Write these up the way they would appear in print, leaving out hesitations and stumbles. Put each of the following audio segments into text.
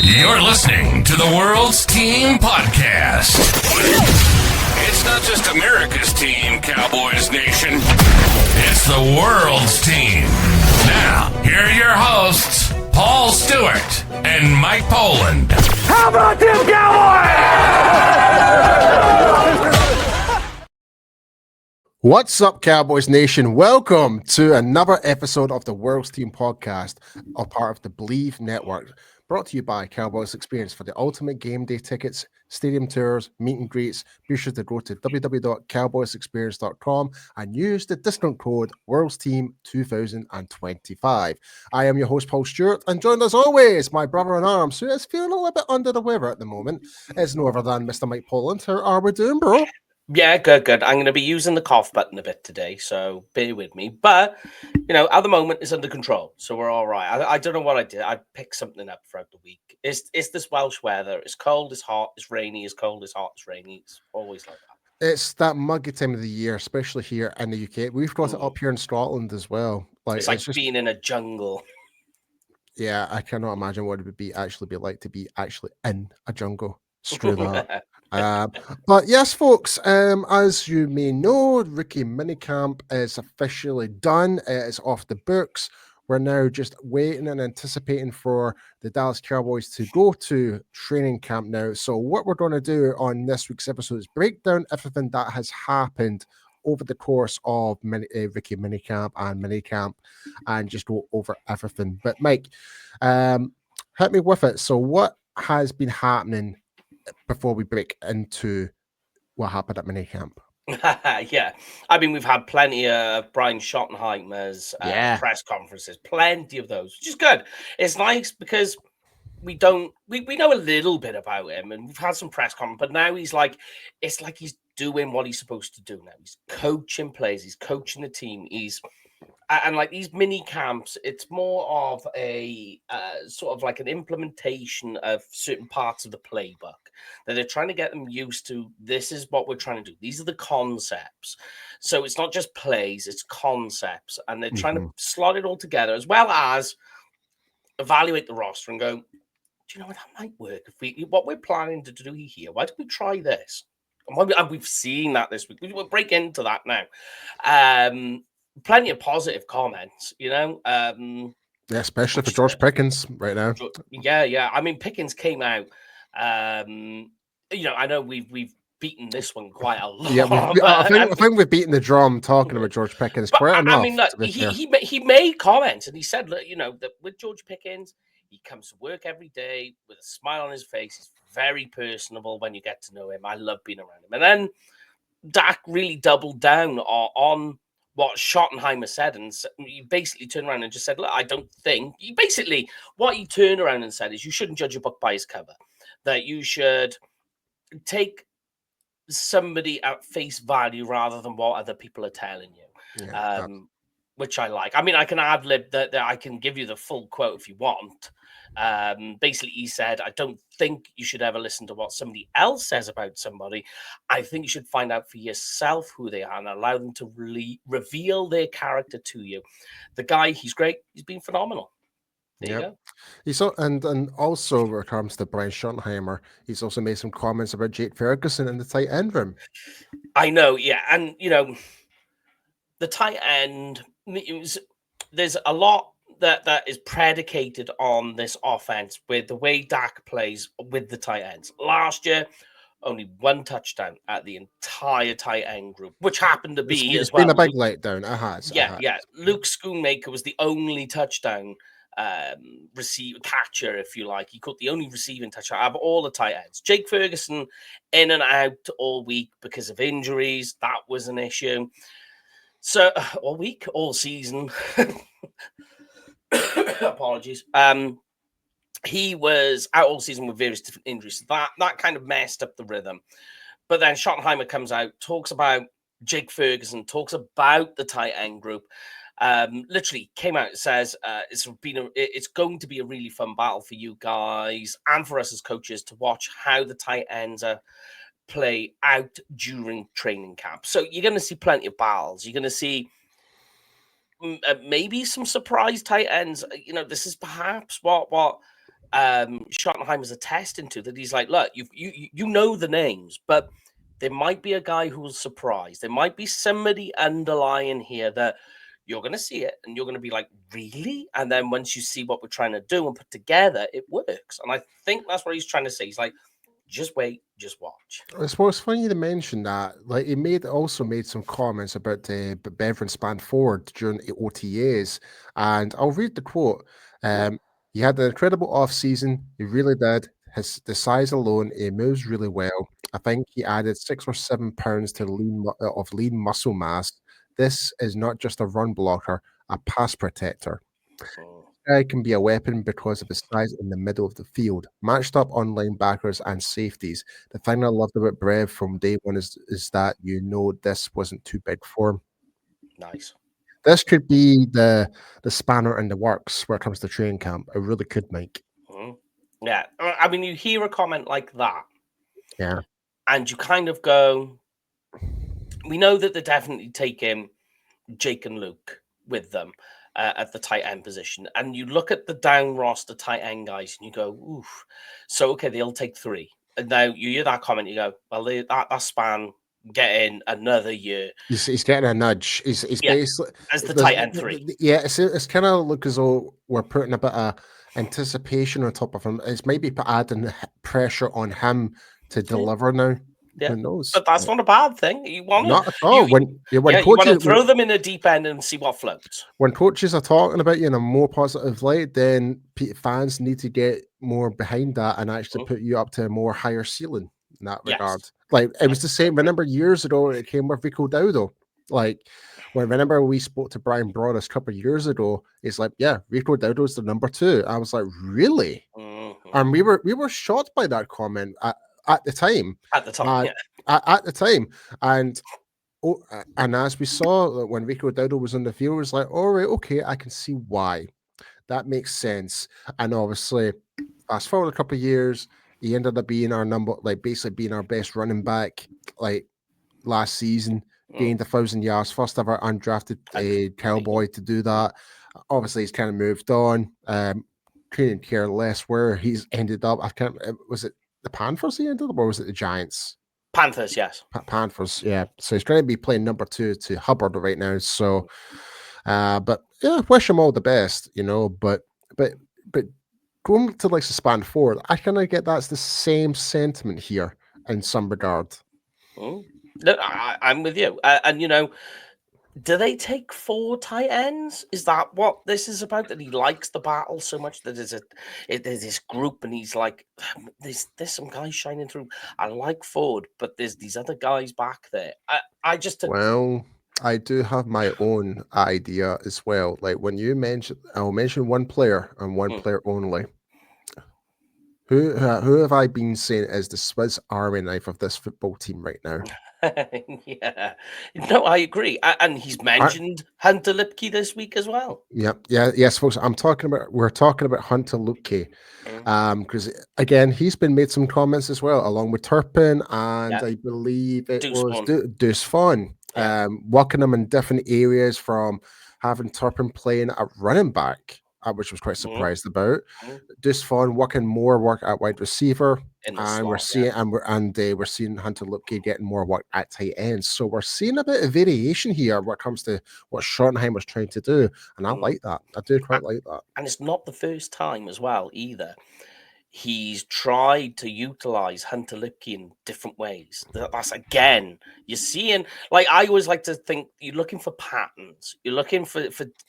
You're listening to the World's Team Podcast. It's not just America's team, Cowboys Nation. It's the world's team. Now, here are your hosts, Paul Stewart and Mike Poland. How about them Cowboys? What's up, Cowboys Nation? Welcome to another episode of the World's Team Podcast, a part of the Believe Network, brought to you by Cowboys Experience. For the ultimate game day tickets, stadium tours, meet and greets, be sure to go to www.cowboysexperience.com and use the discount code WorldsTeam2025. I am your host, Paul Stewart, and joined as always, my brother in arms, who is feeling a little bit under the weather at the moment, is no other than Mr. Mike Poland. How are we doing, bro? Yeah, good. I'm going to be using the cough button a bit today, so bear with me. But, you know, at the moment, it's under control, so we're all right. I don't know what I did. I picked something up throughout the week. It's this Welsh weather. It's cold, it's hot, it's rainy, it's cold, it's hot, it's rainy. It's always like that. It's that muggy time of the year, especially here in the UK. We've got it up here in Scotland as well. It's like just being in a jungle. Yeah, I cannot imagine what it would be like to be actually in a jungle. Screw that. But yes, folks, as you may know, Rookie Minicamp is officially done. It's off the books. We're now just waiting and anticipating for the Dallas Cowboys to go to training camp now. So what we're going to do on this week's episode is break down everything that has happened over the course of Rookie Minicamp and Minicamp and just go over everything. But Mike, hit me with it. So what has been happening before we break into what happened at Minicamp? Yeah, I mean, we've had plenty of Brian Schottenheimer's press conferences, plenty of those, which is good. It's nice because we know a little bit about him, and we've had some press conference, but now it's like he's doing what he's supposed to do now. He's coaching players, he's coaching the team, and like these mini camps, it's more of a sort of like an implementation of certain parts of the playbook that they're trying to get them used to. This is what we're trying to do. These are the concepts. So it's not just plays, it's concepts. And they're trying to slot it all together as well as evaluate the roster and go, do you know what, that might work? What we're planning to do here, why don't we try this? And we've seen that this week. We'll break into that now. Plenty of positive comments, you know. Yeah, especially for George Pickens right now. Yeah. I mean, Pickens came out. You know, I know we've beaten this one quite a lot. Yeah, I think we've beaten the drum talking about George Pickens quite enough. I mean, look, he made comments and he said, look, you know, that with George Pickens, he comes to work every day with a smile on his face. He's very personable when you get to know him. I love being around him. And then Dak really doubled down on what Schottenheimer said, and he basically turned around and just said, look, I don't think... what he turned around and said is you shouldn't judge a book by its cover, that you should take somebody at face value rather than what other people are telling you, which I like. I mean, I can ad-lib that I can give you the full quote if you want. Basically, he said, I don't think you should ever listen to what somebody else says about somebody. I think you should find out for yourself who they are and allow them to really reveal their character to you. The guy, he's great. He's been phenomenal. There you go. And also, when it comes to Brian Schottenheimer, he's also made some comments about Jake Ferguson in the tight end room. I know, yeah. And, you know, the tight end, there's a lot that is predicated on this offense with the way Dak plays with the tight ends. Last year, only one touchdown at the entire tight end group, which happened to be it's been a big letdown. Yeah. Luke Schoonmaker was the only touchdown catcher, if you like. He caught the only receiving touchdown out of all the tight ends. Jake Ferguson in and out all week because of injuries. That was an issue. So all season. Apologies. He was out all season with various different injuries. That kind of messed up the rhythm. But then Schottenheimer comes out, talks about Jake Ferguson, talks about the tight end group. Literally came out and says it's going to be a really fun battle for you guys and for us as coaches to watch how the tight ends play out during training camp. So you're going to see plenty of battles. You're going to see maybe some surprise tight ends. You know, this is perhaps what Schottenheimer's attesting to, that he's like, look, you know the names, but there might be a guy who will surprise. There might be somebody underlying here that you're going to see it and you're going to be like, really? And then once you see what we're trying to do and put together, it works. And I think that's what he's trying to say. He's like, just wait, just watch. I suppose it's funny to mention that. Like, he also made some comments about the Bevan span forward during the OTAs, and I'll read the quote. He had an incredible off season. He really did. The size alone, he moves really well. I think he added 6 or 7 pounds to lean muscle mass. This is not just a run blocker, a pass protector. Guy can be a weapon because of his size in the middle of the field, matched up on linebackers and safeties. The thing I loved about Brev from day one is that this wasn't too big for him. Nice. This could be the spanner in the works where it comes to training camp. It really could, Mike. Yeah, I mean, you hear a comment like that, yeah, and you kind of go, we know that they're definitely taking Jake and Luke with them at the tight end position. And you look at the down roster tight end guys and you go, oof. So, okay, they'll take 3. And now you hear that comment, you go, well, that span getting another year. He's getting a nudge. He's basically as the tight end 3. Yeah, it's kind of look as though we're putting a bit of anticipation on top of him. It's maybe adding pressure on him to deliver now. Yeah. Who knows? But that's not a bad thing. You want not at all. You want to throw them in a deep end and see what floats. When coaches are talking about you in a more positive light, then fans need to get more behind that and actually put you up to a more higher ceiling in that regard. Like, it was the same. Remember years ago, it came with Rico Dowdle. Like, whenever we spoke to Brian Broaddus a couple of years ago, it's like, yeah, Rico Dowdle's the number 2. I was like, really? And we were shocked by that comment at the time. At the time, At the time. And as we saw when Rico Dowdle was on the field, it was like, all right, okay, I can see why. That makes sense. And obviously, fast forward a couple of years, he ended up being our basically being our best running back, like last season, gained 1,000 yards, first ever undrafted Cowboy to do that. Obviously, he's kind of moved on. Couldn't care less where he's ended up. Was it the Panthers he ended up, or was it the Giants? Panthers, yes. Panthers, yeah. So he's going to be playing number 2 to Hubbard right now. So, but yeah, wish him all the best, But going to like the span forward, I kind of get that's the same sentiment here in some regard. Look, I'm with you, and do they take 4 tight ends? Is that what this is about? That he likes the battle so much that there's this group, and he's like, there's some guys shining through. I like Ford, but there's these other guys back there. Well, I do have my own idea as well. Like when I'll mention one player and one player only. Who have I been saying is the Swiss Army knife of this football team right now? Yeah, no, I agree, and he's mentioned Hunter Lipke this week as well. Yes, folks. We're talking about Hunter Lipke, because again, he's been made some comments as well, along with Turpin, and I believe it was Deuce Vaughn, working him in different areas, from having Turpin playing at running back, which I was quite surprised about. Deuce Vaughn working more work at wide receiver, and we're seeing Hunter Lipke getting more work at tight end. So we're seeing a bit of variation here when it comes to what Schottenheimer's trying to do, and I like that. I do quite like that. And it's not the first time as well either. He's tried to utilize Hunter Lipke in different ways. That's again, you're seeing, like, I always like to think you're looking for patterns. You're looking for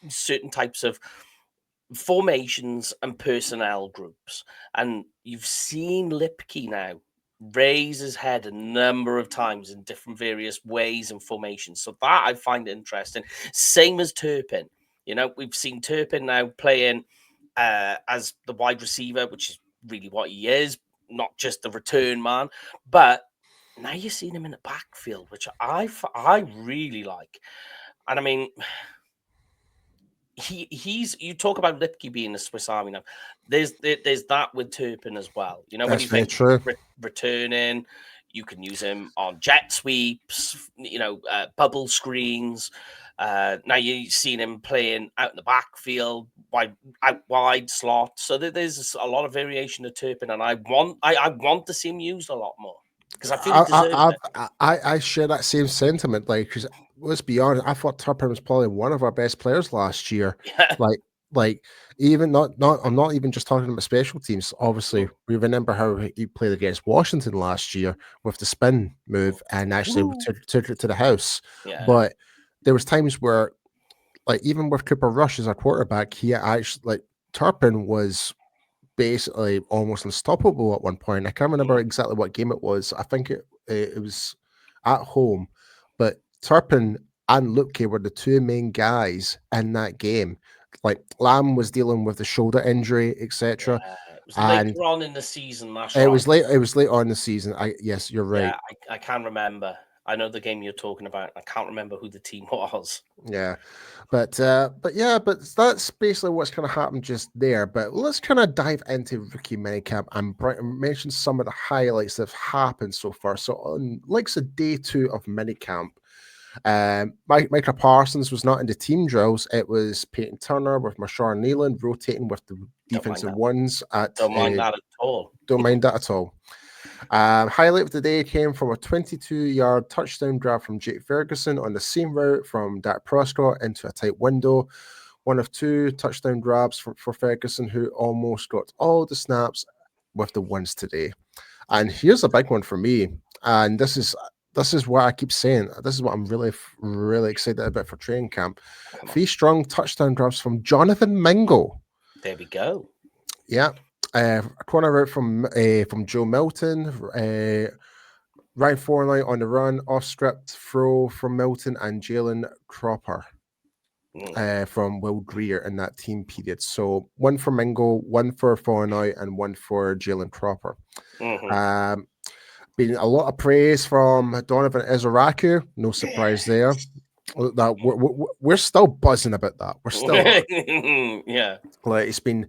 certain types of formations and personnel groups, and you've seen Lipke now raise his head a number of times in different various ways and formations. So that I find interesting. Same as Turpin. We've seen Turpin now playing as the wide receiver, which is really what he is, not just the return man. But now you're seeing him in the backfield, which I really like. And I mean, you talk about Lipke being a Swiss Army knife. There's that with Turpin as well. When you think returning, you can use him on jet sweeps, bubble screens. Now you've seen him playing out in the backfield, out wide slot. So there's a lot of variation of Turpin, and I want to see him used a lot more because I feel he deserves it. I share that same sentiment. Like, because let's be honest, I thought Turpin was probably one of our best players last year. Yeah. Like even not I'm not even just talking about special teams. Obviously, we remember how he played against Washington last year with the spin move and actually took it to the house. Yeah. But there was times where, like, even with Cooper Rush as our quarterback, he actually, like, Turpin was basically almost unstoppable at one point. I can't remember exactly what game it was. I think it was at home, but Turpin and Lupke were the two main guys in that game. Like, Lamb was dealing with the shoulder injury, etc. Yeah, it was And later on in the season. That's it right. was late. It was late on in the season. Yes, you're right. Yeah, I can't remember. I know the game you're talking about. I can't remember who the team was. Yeah, but that's basically what's kind of happened just there. But let's kind of dive into rookie minicamp and mention some of the highlights that have happened so far. So on like day 2 of minicamp, Micah Parsons was not in the team drills. It was Peyton Turner with Marshawn Nealon rotating with the defensive ones. Don't mind that at all. Don't mind that at all. Highlight of the day came from a 22-yard touchdown grab from Jake Ferguson on the seam route from Dak Prescott into a tight window. One of 2 touchdown grabs for Ferguson, who almost got all the snaps with the ones today. And here's a big one for me. And this is what I keep saying. This is what I'm really, really excited about for training camp. 3 strong touchdown grabs from Jonathan Mingo. There we go. Yeah. A corner route from Joe Milton, Ryan Fournette on the run, off script throw from Milton, and Jalen Cropper from Will Greer in that team period. So 1 for Mingo, 1 for Fournette, and 1 for Jalen Cropper. Been a lot of praise from Donovan Ezeiruaku. No surprise there. That we're still buzzing about that. We're still yeah. Like, it's been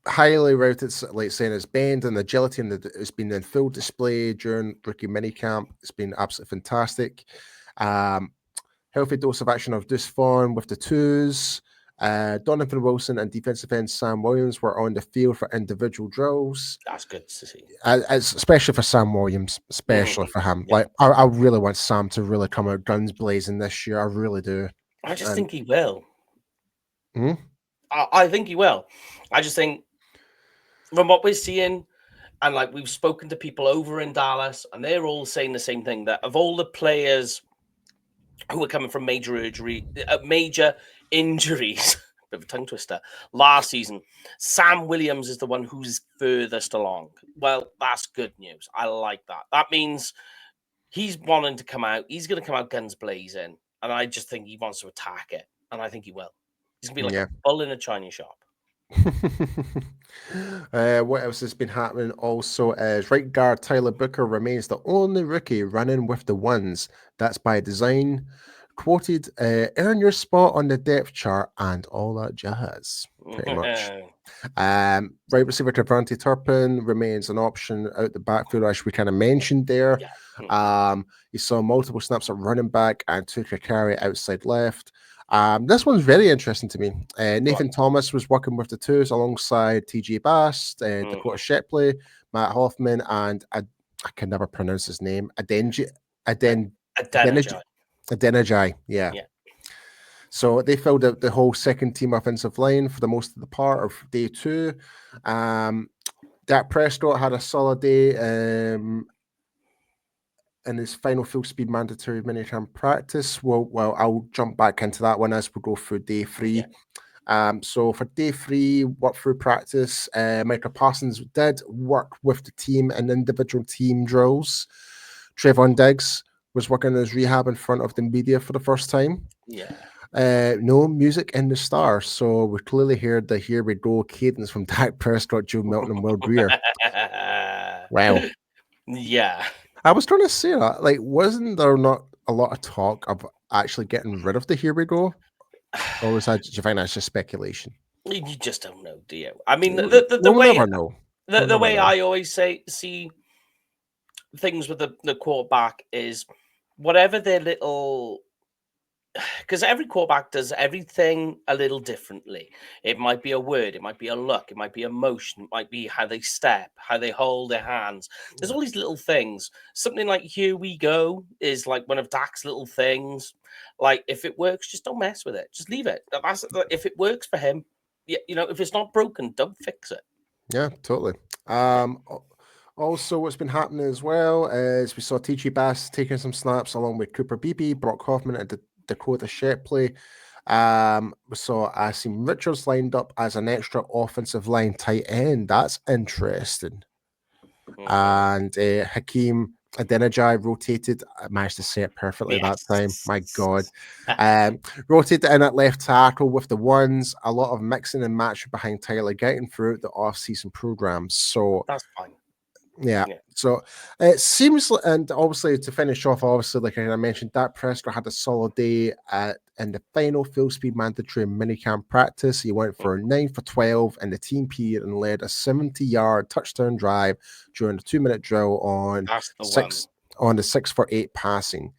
highly rated, like saying his bend and agility, and it's been in full display during rookie minicamp. It's been absolutely fantastic. Healthy dose of action of Deuce Vaughn with the 2s. Donovan Wilson and defensive end Sam Williams were on the field for individual drills. That's good to see. Especially for Sam Williams, especially for him. Yeah. Like, I really want Sam to really come out guns blazing this year. I really do. I just think he will. I think he will. I just think from what we're seeing, and like we've spoken to people over in Dallas, and they're all saying the same thing, that of all the players who are coming from major injuries, bit of a tongue twister, last season, Sam Williams is the one who's furthest along. Well, that's good news. I like that. That means he's wanting to come out. He's going to come out guns blazing, and I just think he wants to attack it, and I think he will. He's going to be like a bull in a Chinese shop. What else has been happening also is right guard Tyler Booker remains the only rookie running with the 1s. That's by design. Quoted, earn your spot on the depth chart and all that jazz, pretty much. Right receiver Devontae Turpin remains an option out the backfield, as we kind of mentioned there. You saw multiple snaps at running back and took a carry outside left. This one's very interesting to me. Nathan Thomas was working with the 2s alongside TJ Bass, Dakota Shepley, Matt Hoffman, and I can never pronounce his name. Adeniji. Yeah. So they filled out the whole second team offensive line for the most of the part of day 2. Dak Prescott had a solid day in his final full speed mandatory minicamp practice. Well, I'll jump back into that one as we go through day 3. So for day 3, work through practice, Micah Parsons did work with the team in individual team drills. Trevon Diggs was working his rehab in front of the media for the first time. No music in the stars, so we clearly heard the "Here We Go" cadence from Dak Prescott, Joe Milton, and Will Greer. Wow. Yeah. I was trying to say that, like, wasn't there not a lot of talk of actually getting rid of the "Here We Go"? Or was that, do you find that's just speculation? You just don't know, do you? I mean, the way never know. The way I always see things with the quarterback is whatever their little because every quarterback does everything a little differently. It might be a word, it might be a look, it might be a motion, it might be how they step, how they hold their hands. There's all these little things. Something like "here we go" is like one of Dak's little things. Like, if it works, just don't mess with it. Just leave it. If it works for him, if it's not broken, don't fix it. Yeah, totally. Also, what's been happening as well is we saw TG Bass taking some snaps along with Cooper Beebe, Brock Hoffman, and Dakota Shepley. We saw Asim Richards lined up as an extra offensive line tight end. That's interesting. And Hakeem Adeniji rotated. I managed to say it perfectly that time. My God. Rotated in at left tackle with the ones. A lot of mixing and matching behind Tyler Guyton throughout the off-season programs. So that's fine. Yeah. So it seems, and obviously to finish off, obviously, like I mentioned, Dak Prescott had a solid day in the final full speed mandatory minicamp practice. He went for 9 for 12 in the team period and led a 70-yard touchdown drive during the 2-minute drill on the 6 for 8 passing.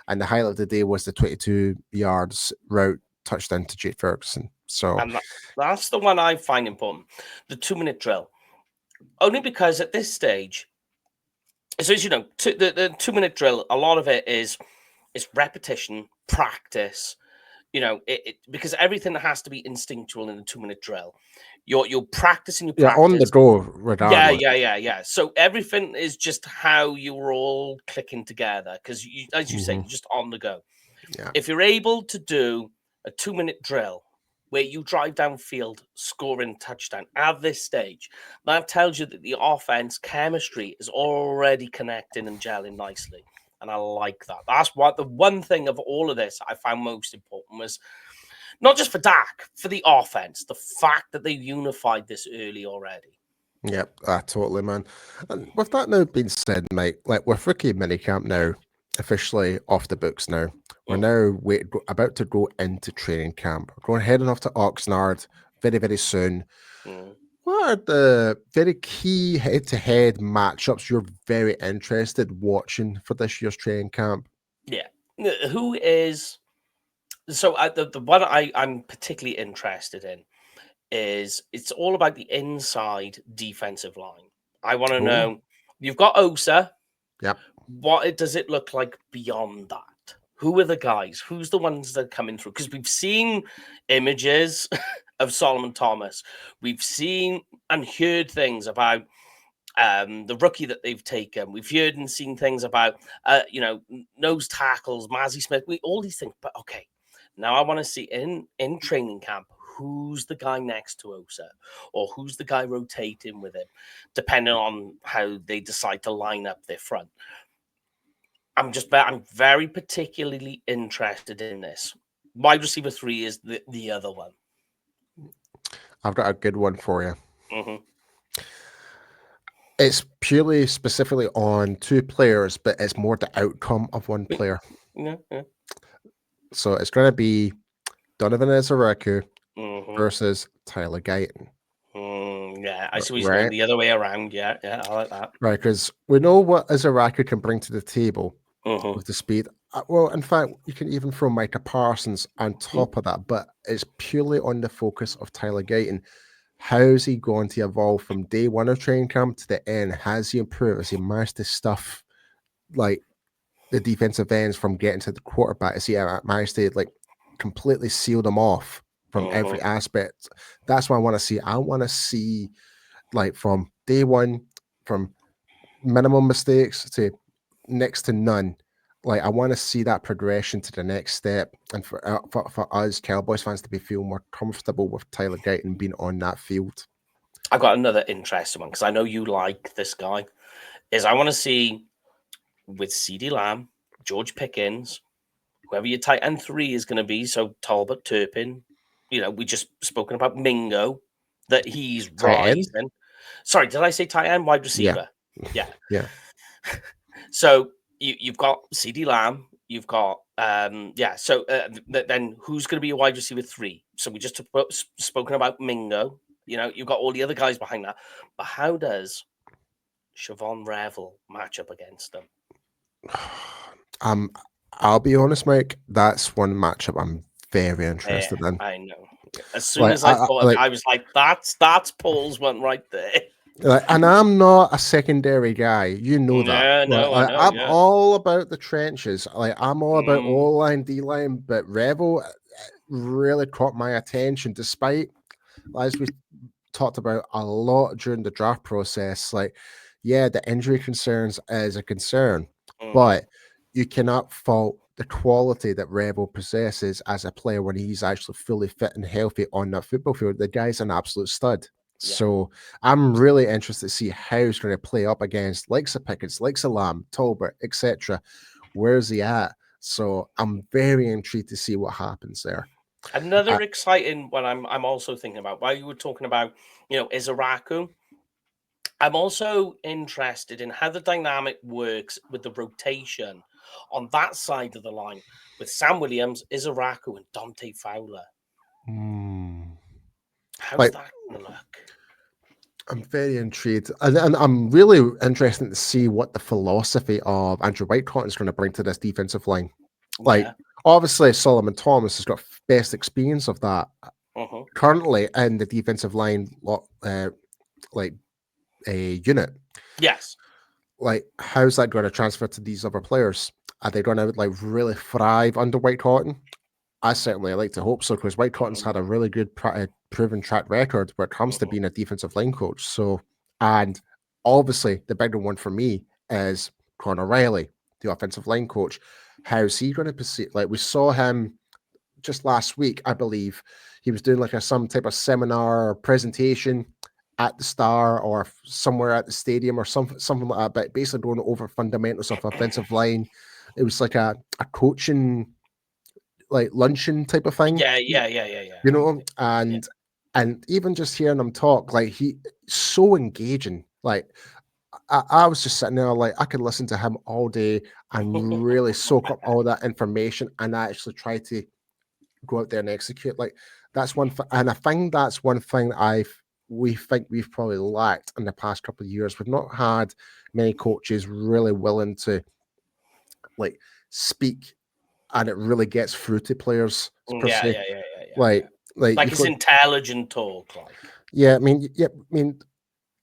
And the highlight of the day was the 22 yards route touchdown to Jake Ferguson. So and that's the one I find important, the 2-minute drill. Only because at this stage, so as you know, the 2-minute drill, a lot of it is repetition, practice. Because everything has to be instinctual in a 2-minute drill. You're practicing your practice. Yeah, on the go, regardless. Yeah. So everything is just how you're all clicking together because, as you say, you're just on the go. Yeah. If you're able to do a 2-minute drill where you drive downfield, scoring touchdown at this stage, that tells you that the offense chemistry is already connecting and gelling nicely. And I like that. That's what the one thing of all of this I found most important was not just for Dak, for the offense, the fact that they unified this early already. Yep, totally, man. And with that now being said, Mike, like with Rookie Minicamp now officially off the books now, we're now about to go into training camp. We're going heading off to Oxnard very, very soon. What are the very key head-to-head matchups you're very interested watching for this year's training camp? Yeah. Who is... So the one I'm particularly interested in is it's all about the inside defensive line. I want to know, you've got Osa. Yep. What does it look like beyond that? Who are the guys? Who's the ones that are coming through? Because we've seen images of Solomon Thomas. We've seen and heard things about the rookie that they've taken. We've heard and seen things about, nose tackles, Mazzy Smith, all these things. But okay, now I want to see in training camp, who's the guy next to Osa or who's the guy rotating with him, depending on how they decide to line up their front. I'm very particularly interested in this. Wide receiver 3 is the other one. I've got a good one for you. It's purely specifically on 2 players, but it's more the outcome of one player. Yeah. So it's going to be Donovan Ezeiruaku versus Tyler Guyton. Yeah, I see what you're going the other way around. Yeah, I like that. Right, because we know what Ezeiruaku can bring to the table with the speed. Well, in fact, you can even throw Micah Parsons on top of that, but it's purely on the focus of Tyler Guyton. How's he going to evolve from day one of training camp to the end? Has he improved? Has he managed to stuff like the defensive ends from getting to the quarterback? Has he managed to like completely seal them off from every aspect? That's what I want to see. I want to see like from day one, from minimum mistakes to next to none. Like I want to see that progression to the next step, and for us Cowboys fans to feel more comfortable with Tyler Guyton being on that field. I've got another interesting one because I know you like this guy. I want to see with CeeDee Lamb, George Pickens, whoever your tight end 3 is going to be. So Talbot, Turpin, we just spoken about Mingo, that he's rising. Sorry, did I say tight end? Wide receiver. Yeah. So you've got CeeDee Lamb, you've got So then who's going to be your wide receiver 3? So we just spoken about Mingo. You've got all the other guys behind that. But how does Siobhan Revel match up against them? I'll be honest, Mike. That's one matchup I'm very interested in. I know. As soon as I thought of it, I was like, that's Paul's one right there. And I'm not a secondary guy. You know that. Yeah, no, I know. I'm all about the trenches. I'm all about O-line, D-line, but Rebel really caught my attention, despite, as we talked about a lot during the draft process, the injury concerns is a concern, but you cannot fault the quality that Rebel possesses as a player when he's actually fully fit and healthy on that football field. The guy's an absolute stud. Yeah. So I'm really interested to see how he's going to play up against likes of Pickens, likes of Lamb, Tolbert, etc. Where's he at? So I'm very intrigued to see what happens there. Another exciting one I'm also thinking about, while you were talking about, Ezeiruaku, I'm also interested in how the dynamic works with the rotation on that side of the line with Sam Williams, Ezeiruaku, and Dante Fowler. How's that going to look? I'm very intrigued, and I'm really interested to see what the philosophy of Andrew Whitecotton is going to bring to this defensive line. Obviously, Solomon Thomas has got best experience of that currently in the defensive line, a unit. Yes. How's that going to transfer to these other players? Are they going to really thrive under Whitecotton? I certainly like to hope so, because Whitecotton's had a really good proven track record when it comes to being a defensive line coach. So, and obviously the bigger one for me is Conor Riley, the offensive line coach. How's he going to proceed? We saw him just last week, I believe. He was doing some type of seminar or presentation at the Star or somewhere at the stadium or something like that, but basically going over fundamentals of offensive line. It was like a coaching luncheon type of thing. Yeah. And even just hearing him talk, he's so engaging. I was just sitting there, I could listen to him all day and really soak up all that information and actually try to go out there and execute. That's one thing, and I think that's one thing we think we've probably lacked in the past couple of years. We've not had many coaches really willing to speak, and it really gets through to players per se. His intelligent talk.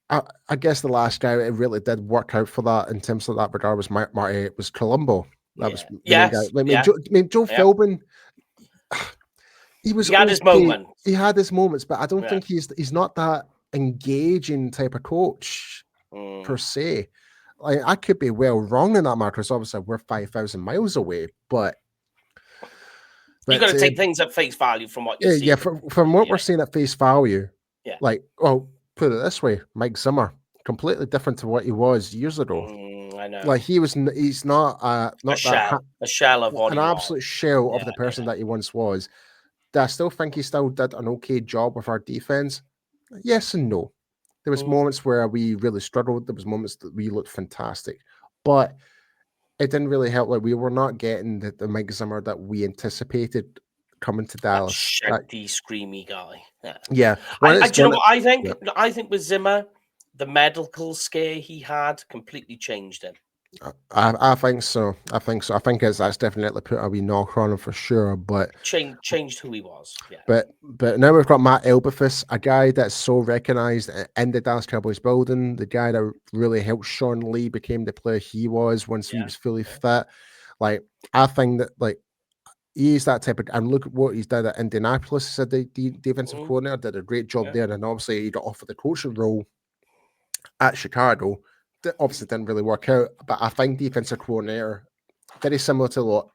I guess the last guy it really did work out for that in terms of that regard was was Colombo. That was the main guy. Joe Philbin. He had his moments. He had his moments, but I don't think he's not that engaging type of coach per se. I could be well wrong in that matter, because obviously we're 5,000 miles away, but you got to take things at face value from what you see. Yeah, from what we're seeing at face value. Yeah. Put it this way, Mike Zimmer, completely different to what he was years ago. I know. He's not a shell of what an absolute shell of the person that he once was. Do I still think he still did an okay job with our defense? Yes and no. There was moments where we really struggled. There was moments that we looked fantastic, but it didn't really help. We were not getting the Mike Zimmer that we anticipated coming to Dallas. Shouty, screamy guy. Yeah. Do you know what I think? Yeah. I think with Zimmer, the medical scare he had completely changed him. I think so. I think that's definitely put a wee knock on him for sure. But changed who he was. Yeah. But now we've got Matt Elberfus, a guy that's so recognized in the Dallas Cowboys building, the guy that really helped Sean Lee became the player he was once he was fully fit. I think that he's that type of, and look at what he's done at Indianapolis. He said the defensive coordinator did a great job there, and obviously he got offered the coaching role at Chicago. That obviously didn't really work out, but I think defensive coordinator, very similar to what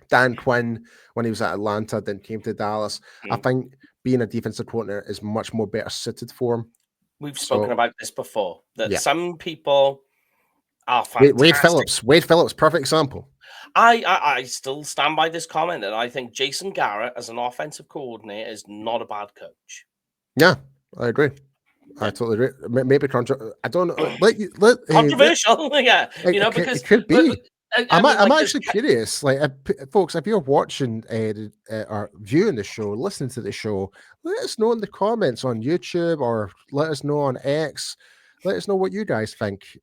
Dan Quinn when he was at Atlanta, then came to Dallas. I think being a defensive coordinator is much more better suited for him. We've spoken about this before, that some people are fantastic. Wade Phillips, perfect example. I still stand by this comment, and I think Jason Garrett as an offensive coordinator is not a bad coach. Yeah, I agree. I totally agree. Maybe I don't know. Controversial, because it could be. I'm actually curious. Folks, if you're watching or viewing the show, listening to the show, let us know in the comments on YouTube or let us know on X. Let us know what you guys think.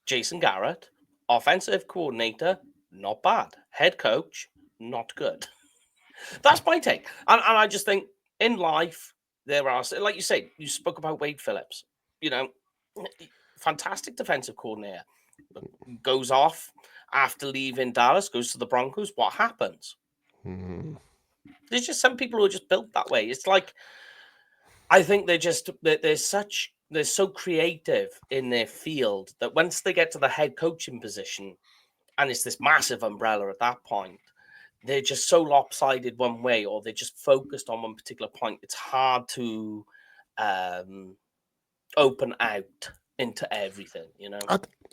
Jason Garrett, offensive coordinator, not bad. Head coach, not good. That's my take. And I just think in life, there are, like you say, you spoke about Wade Phillips, fantastic defensive coordinator, goes off after leaving Dallas, goes to the Broncos. What happens? There's just some people who are just built that way. It's like, I think they're so creative in their field that once they get to the head coaching position, and it's this massive umbrella at that point, they're just so lopsided one way, or they're just focused on one particular point. It's hard to open out into everything,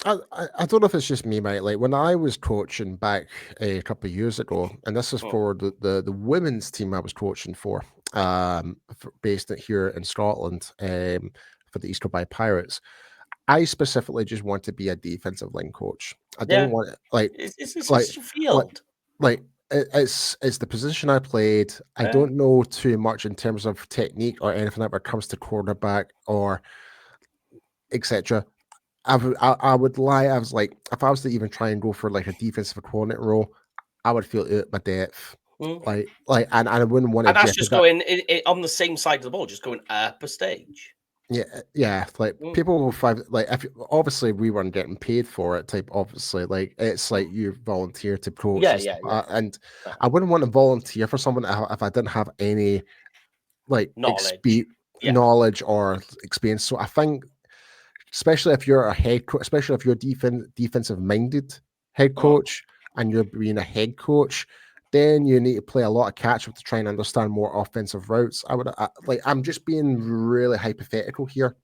I don't know if it's just me, mate. Like when I was coaching back a couple of years ago, and this is for the women's team I was coaching for based here in Scotland, for the Easter Bay Pirates. I specifically just want to be a defensive line coach. I don't want it's your field. It's the position I played. I don't know too much in terms of technique or anything that when it comes to quarterback or etc. I would lie. I was like, if I was to even try and go for like a defensive coordinator role, I would feel out my depth. And I wouldn't want to. And that's just going on the same side of the ball, just going up a stage. Yeah. Like people will find like obviously we weren't getting paid for it. Obviously, like it's like you volunteer to coach. And I wouldn't want to volunteer for someone if I didn't have any like knowledge or experience. So I think, especially if you're a head coach, especially if you're defensive minded head coach and you're being a head coach, then you need to play a lot of catch up to try and understand more offensive routes. I'm just being really hypothetical here.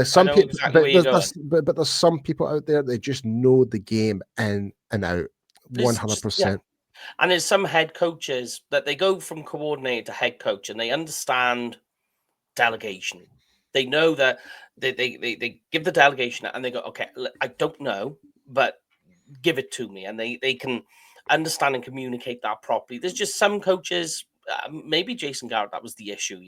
Some people, but there's some people out there that just know the game in and out, 100%. And there's some head coaches that they go from coordinator to head coach, and they understand delegation. They know that they give the delegation and they go, okay, I don't know, but give it to me. And they can understand and communicate that properly. There's just some coaches, maybe Jason Garrett, that was the issue,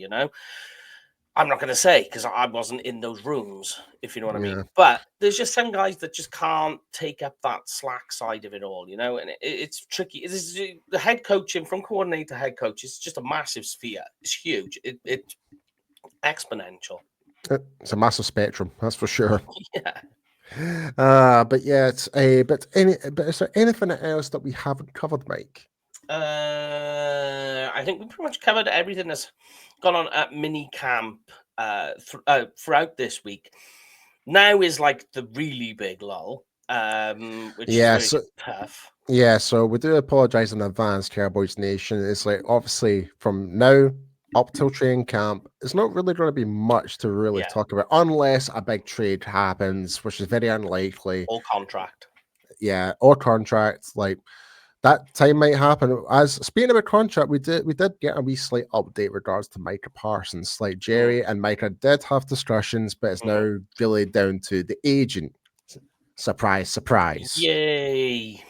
I'm not going to say because I wasn't in those rooms, if you know what I mean. But there's just some guys that just can't take up that slack side of it all, and it's tricky. The head coaching from coordinator to head coach is just a massive sphere. It's huge. It's exponential. It's a massive spectrum, that's for sure. Yeah. But yeah, it's but is there anything else that we haven't covered, Mike? I think we pretty much covered everything that's gone on at minicamp throughout this week. Now is like the really big lull, which is really tough. Yeah, so we do apologize in advance, Cowboys Nation. It's like obviously from now up till training camp, it's not really going to be much to really talk about unless a big trade happens, which is very unlikely. Or contract. Yeah, or contracts. Like that time might happen. As speaking about contract, we did get a wee slight update regards to Micah Parsons. Like Jerry and Micah did have discussions, but it's now really down to the agent. Surprise, surprise. Yay.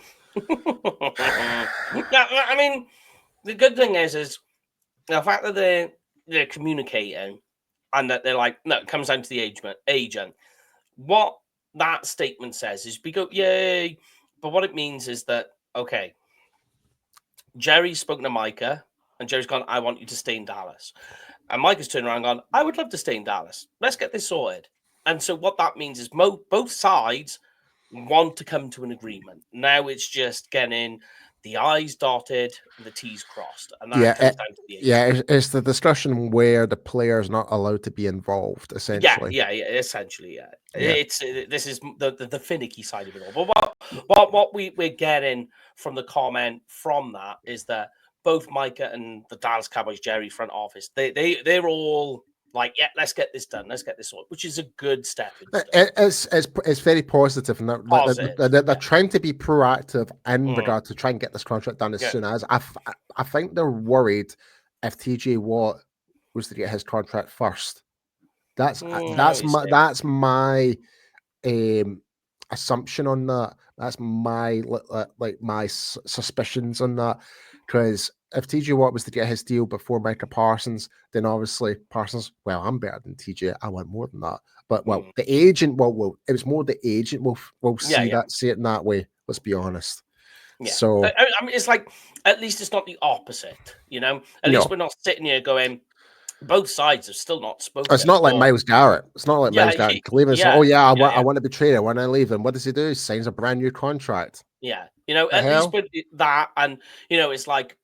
I mean, the good thing is the fact that they're communicating and that they're like, no, it comes down to the agent. What that statement says is we go, yay. But what it means is that, okay, Jerry's spoken to Micah and Jerry's gone, I want you to stay in Dallas. And Micah's turned around and gone, I would love to stay in Dallas. Let's get this sorted. And so what that means is both sides want to come to an agreement. Now it's just getting the I's dotted and the T's crossed. And that comes down to the agent. Yeah, it's the discussion where the player is not allowed to be involved, essentially. Yeah, essentially, yeah. This is the finicky side of it all. But what we're getting from the comment from that is that both Micah and the Dallas Cowboys Jerry front office, they're all like, yeah, let's get this done. Let's get this sorted, which is a good step. It's very positive. And they're trying to be proactive in regard to try and get this contract done as soon as. I think they're worried if TJ Watt was to get his contract first. That's my assumption on that. That's my my suspicions on that. Because if TJ Watt was to get his deal before Micah Parsons, then obviously Parsons, well, I'm better than TJ. I want more than that. But the agent, it was more the agent will see it in that way. Let's be honest. Yeah. So I mean, it's like, at least it's not the opposite, you know? At least we're not sitting here going, both sides have still not spoken. It's not like Myles Garrett. It's not like Myles Garrett leaving. Yeah, Oh yeah, I want to be traded. When I leave, and what does he do? He signs a brand new contract. Yeah, you know, at least with that, and you know, it's like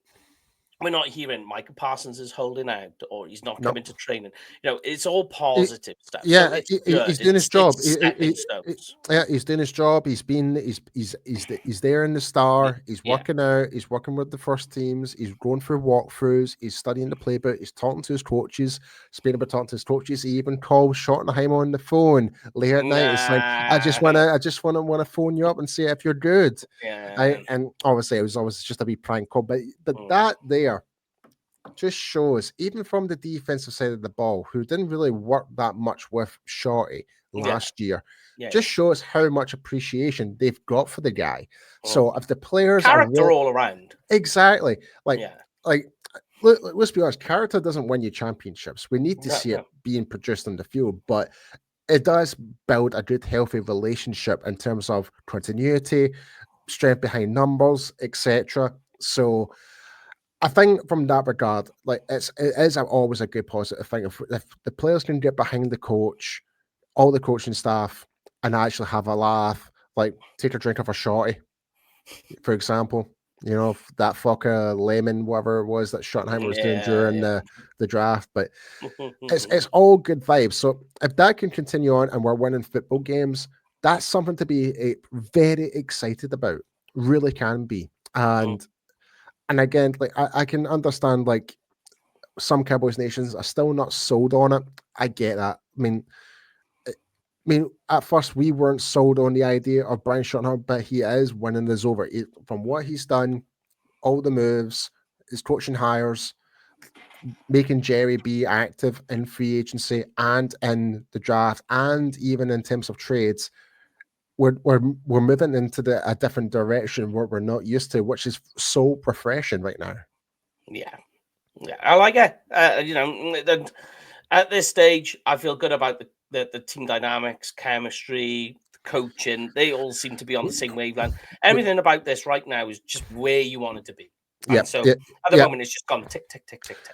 we're not hearing Micah Parsons is holding out or he's not coming to training. You know, it's all positive stuff. Yeah, so he's doing his job. Yeah, he's doing his job. He's there in the star. He's working out. He's working with the first teams. He's going through walkthroughs. He's studying the playbook. He's talking to his coaches. Speaking about talking to his coaches, he even called Schottenheimer on the phone late at night. It's like, I just want to phone you up and see if you're good. Yeah. And obviously it was always just a wee prank call, but that there just shows, even from the defensive side of the ball, who didn't really work that much with Shorty last year, just shows how much appreciation they've got for the guy. So if the players character all around, exactly, let's be honest, character doesn't win you championships. We need to see it being produced on the field, but it does build a good, healthy relationship in terms of continuity, strength behind numbers, etc. So I think from that regard, like it is always a good positive thing if the players can get behind the coach, all the coaching staff, and actually have a laugh, like take a drink of a shorty, for example. You know, that fucker lemon, whatever it was that Schottenheimer was doing during the draft. But it's all good vibes. So if that can continue on and we're winning football games, that's something to be very excited about. Really can be. And again, like I can understand, like some Cowboys nations are still not sold on it. I get that. I mean, at first we weren't sold on the idea of Brian Schottenheimer, but he is winning this over. From what he's done, all the moves, his coaching hires, making Jerry be active in free agency and in the draft, and even in terms of trades, we're moving into a different direction where we're not used to, which is so refreshing right now. Yeah, I like it. You know, at this stage, I feel good about the team dynamics, chemistry, coaching. They all seem to be on the same wavelength. Everything about this right now is just where you want it to be. Yeah. So at the moment, it's just gone tick, tick, tick, tick, tick.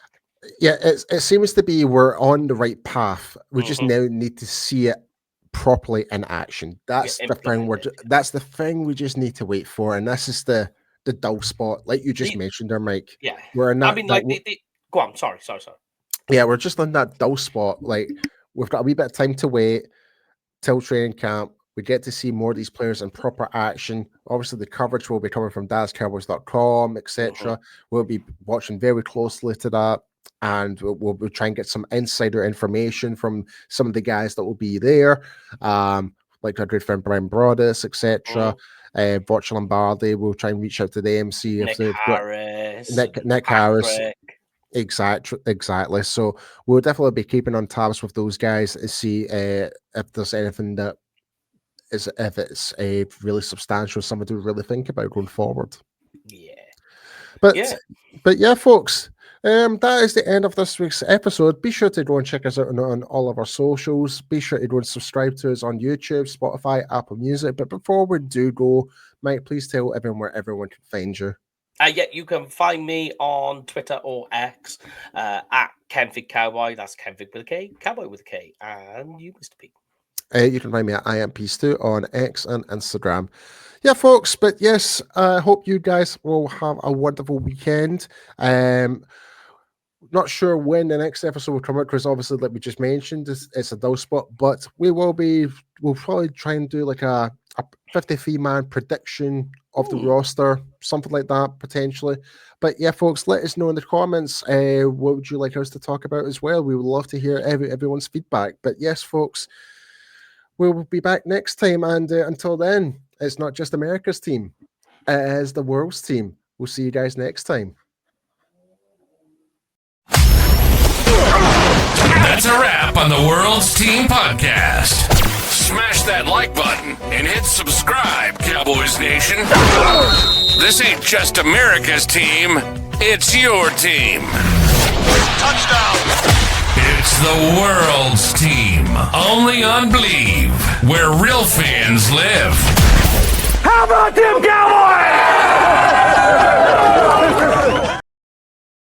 Yeah, it seems to be we're on the right path. We just now need to see it properly in action. That's the thing. That's the thing we just need to wait for, and this is the dull spot, like you just mentioned there, Mike. Yeah, we're not. I mean, like go on. Sorry. Yeah, we're just on that dull spot. Like we've got a wee bit of time to wait till training camp. We get to see more of these players in proper action. Obviously, the coverage will be coming from DallasCowboys.com, etc. We'll be watching very closely to that, and we'll try and get some insider information from some of the guys that will be there, like our good friend Brian Broaddus, etc. Virtual Lombardi. We'll try and reach out to them, see if they've got Nick Harris. Exactly. So we'll definitely be keeping on tabs with those guys to see if there's anything that is, if it's a really substantial, something to really think about going forward. Yeah. But yeah, folks, that is the end of this week's episode. Be sure to go and check us out on all of our socials. Be sure to go and subscribe to us on YouTube, Spotify, Apple Music. But before we do go, Mike, please tell everyone where everyone can find you. Yeah, you can find me on Twitter or X at Kenfig Cowboy. That's Kenfig with a K, Cowboy with a K. And you, Mr. P. You can find me at IamPeace2 on X and Instagram. Yeah, folks, but yes, I hope you guys will have a wonderful weekend. Not sure when the next episode will come out, because obviously, like we just mentioned, it's a dull spot, but we'll probably try and do like a 53-man prediction of the roster, something like that, potentially. But yeah, folks, let us know in the comments what would you like us to talk about as well. We would love to hear everyone's feedback. But yes, folks, we'll be back next time, and until then, it's not just America's team, it is the world's team. We'll see you guys next time. That's a wrap on the World's Team Podcast. Smash that like button and hit subscribe, Cowboys Nation. This ain't just America's team, it's your team. Touchdown! It's the World's Team, only on Believe, where real fans live. How about them Cowboys?